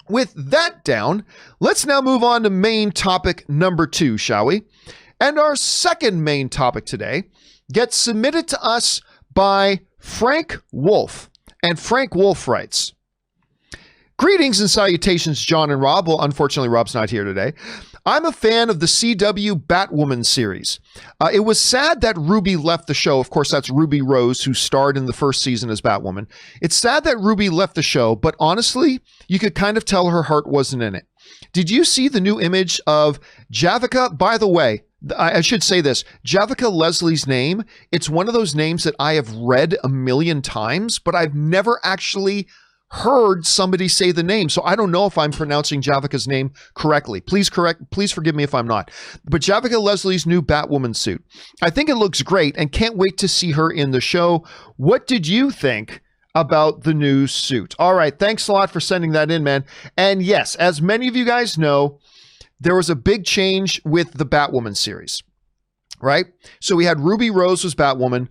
With that down, let's now move on to main topic number 2, shall we? And our second main topic today gets submitted to us by Frank Wolfe. And Frank Wolfe writes, "Greetings and salutations, John and Rob." Well, unfortunately, Rob's not here today. "I'm a fan of the CW Batwoman series. It was sad that Ruby left the show." Of course, that's Ruby Rose, who starred in the first season as Batwoman. "It's sad that Ruby left the show, but honestly, you could kind of tell her heart wasn't in it. Did you see the new image of Javicia?" By the way, I should say this, Javicia Leslie's name, it's one of those names that I have read a million times, but I've never actually heard somebody say the name. So I don't know if I'm pronouncing Javicia's name correctly. Please forgive me if I'm not. But Javicia Leslie's new Batwoman suit, I think it looks great and can't wait to see her in the show. What did you think about the new suit? All right, thanks a lot for sending that in, man. And yes, as many of you guys know, there was a big change with the Batwoman series, right? So we had Ruby Rose was Batwoman.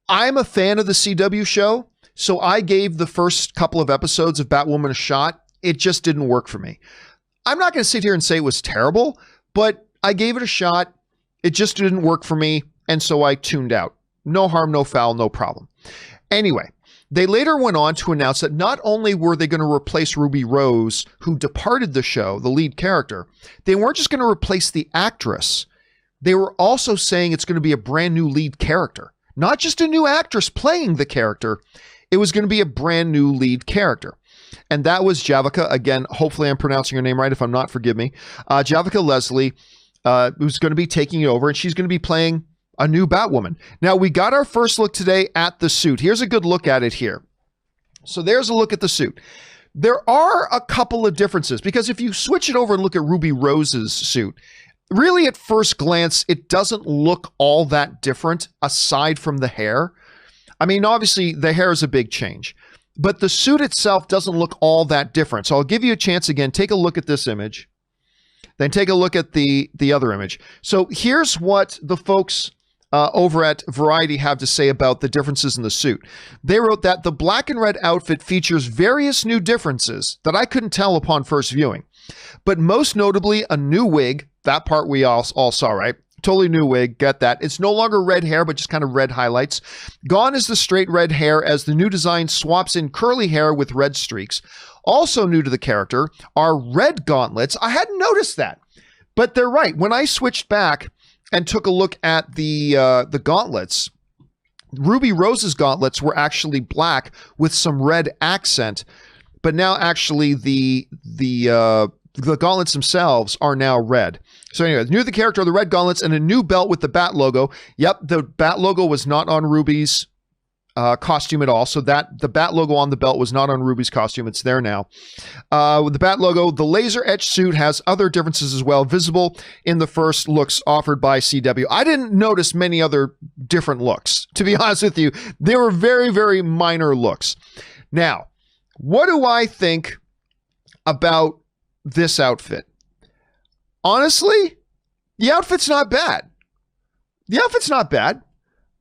I'm a fan of the CW show, so I gave the first couple of episodes of Batwoman a shot. It just didn't work for me. I'm not going to sit here and say it was terrible, but I gave it a shot. It just didn't work for me, and so I tuned out. No harm, no foul, no problem. Anyway, they later went on to announce that not only were they going to replace Ruby Rose, who departed the show, the lead character, they weren't just going to replace the actress. They were also saying it's going to be a brand new lead character. Not just a new actress playing the character. It was going to be a brand new lead character. And that was Javicia. Again, hopefully I'm pronouncing her name right. If I'm not, forgive me. Javicia Leslie, who's going to be taking it over, and she's going to be playing a new Batwoman. Now, we got our first look today at the suit. Here's a good look at it here. So there's a look at the suit. There are a couple of differences, because if you switch it over and look at Ruby Rose's suit, really at first glance, it doesn't look all that different aside from the hair. I mean, obviously, the hair is a big change, but the suit itself doesn't look all that different. So I'll give you a chance again. Take a look at this image. Then take a look at the other image. So here's what the folks over at Variety have to say about the differences in the suit. They wrote that the black and red outfit features various new differences that I couldn't tell upon first viewing, but most notably a new wig. That part we all saw, right? Totally new wig, get that. It's no longer red hair, but just kind of red highlights. Gone is the straight red hair, as the new design swaps in curly hair with red streaks. Also new to the character are red gauntlets. I hadn't noticed that, but they're right. When I switched back and took a look at the gauntlets, Ruby Rose's gauntlets were actually black with some red accent, but now actually the gauntlets themselves are now red. So anyway, new to the character are the red gauntlets and a new belt with the bat logo. Yep, the bat logo was not on Ruby's costume at all. So that the bat logo on the belt was not on Ruby's costume. It's there now. With the bat logo, the laser etched suit has other differences as well, visible in the first looks offered by CW. I didn't notice many other different looks, to be honest with you. They were very, very minor looks. Now, what do I think about this outfit? Honestly, the outfit's not bad. The outfit's not bad.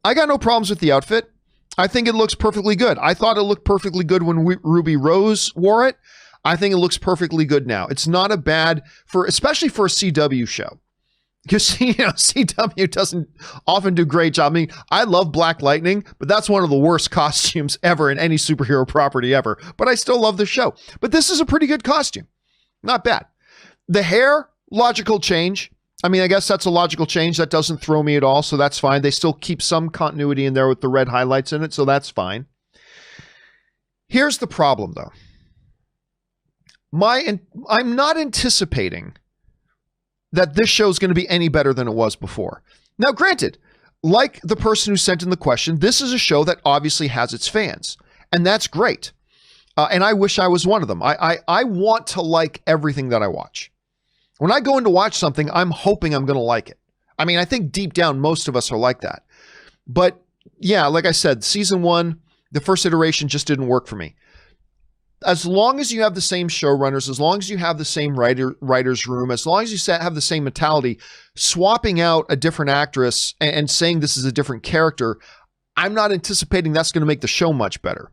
I got no problems with the outfit. I think it looks perfectly good. I thought it looked perfectly good when Ruby Rose wore it. I think it looks perfectly good now. It's not a bad, especially for a CW show. Because, you know, CW doesn't often do a great job. I mean, I love Black Lightning, but that's one of the worst costumes ever in any superhero property ever. But I still love the show. But this is a pretty good costume. Not bad. The hair, logical change. I mean, I guess that's a logical change. That doesn't throw me at all, so that's fine. They still keep some continuity in there with the red highlights in it, so that's fine. Here's the problem, though. I'm not anticipating that this show is going to be any better than it was before. Now, granted, like the person who sent in the question, this is a show that obviously has its fans, and that's great. And I wish I was one of them. I want to like everything that I watch. When I go in to watch something, I'm hoping I'm going to like it. I mean, I think deep down, most of us are like that. But yeah, like I said, season 1, the first iteration just didn't work for me. As long as you have the same showrunners, as long as you have the same writer's room, as long as you have the same mentality, swapping out a different actress and saying this is a different character, I'm not anticipating that's going to make the show much better.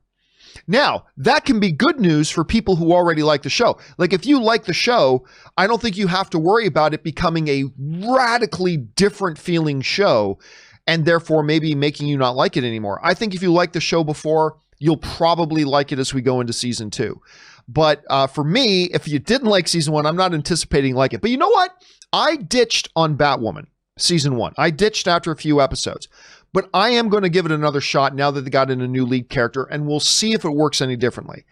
Now, that can be good news for people who already like the show. Like if you like the show, I don't think you have to worry about it becoming a radically different feeling show and therefore maybe making you not like it anymore. I think if you liked the show before, you'll probably like it as we go into season 2. But for me, if you didn't like season 1, I'm not anticipating like it. But you know what? I ditched on Batwoman season 1. I ditched after a few episodes. But I am going to give it another shot now that they got in a new lead character, and we'll see if it works any differently.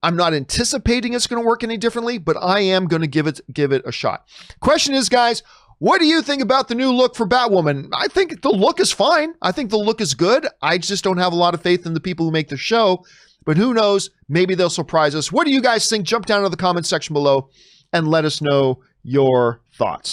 I'm not anticipating it's going to work any differently, but I am going to give it a shot. Question is, guys, what do you think about the new look for Batwoman? I think the look is fine. I think the look is good. I just don't have a lot of faith in the people who make the show, but who knows? Maybe they'll surprise us. What do you guys think? Jump down to the comment section below and let us know your thoughts.